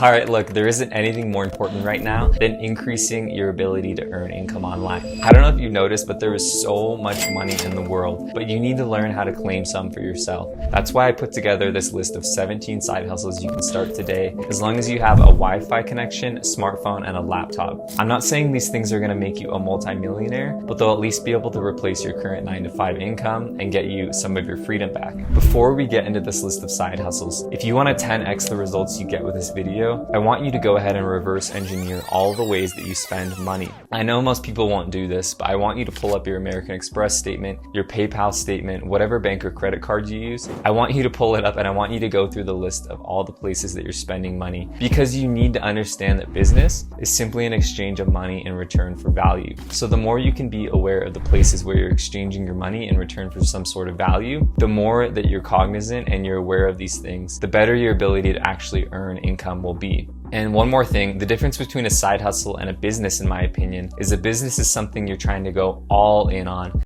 All right, look, there isn't anything more important right now than increasing your ability to earn income online. I don't know if you've noticed, but there is so much money in the world, but you need to learn how to claim some for yourself. That's why I put together this list of 17 side hustles you can start today, as long as you have a Wi-Fi connection, a smartphone, and a laptop. I'm not saying these things are gonna make you a multimillionaire, but they'll at least be able to replace your current 9-to-5 income and get you some of your freedom back. Before we get into this list of side hustles, if you want to 10x the results you get with this video, I want you to go ahead and reverse engineer all the ways that you spend money. I know most people won't do this, but I want you to pull up your American Express statement, your PayPal statement, whatever bank or credit card you use. I want you to pull it up and I want you to go through the list of all the places that you're spending money, because you need to understand that business is simply an exchange of money in return for value. So the more you can be aware of the places where you're exchanging your money in return for some sort of value, the more that you're cognizant and you're aware of these things, the better your ability to actually earn income will be. And one more thing, the difference between a side hustle and a business, in my opinion, is a business is something you're trying to go all in on.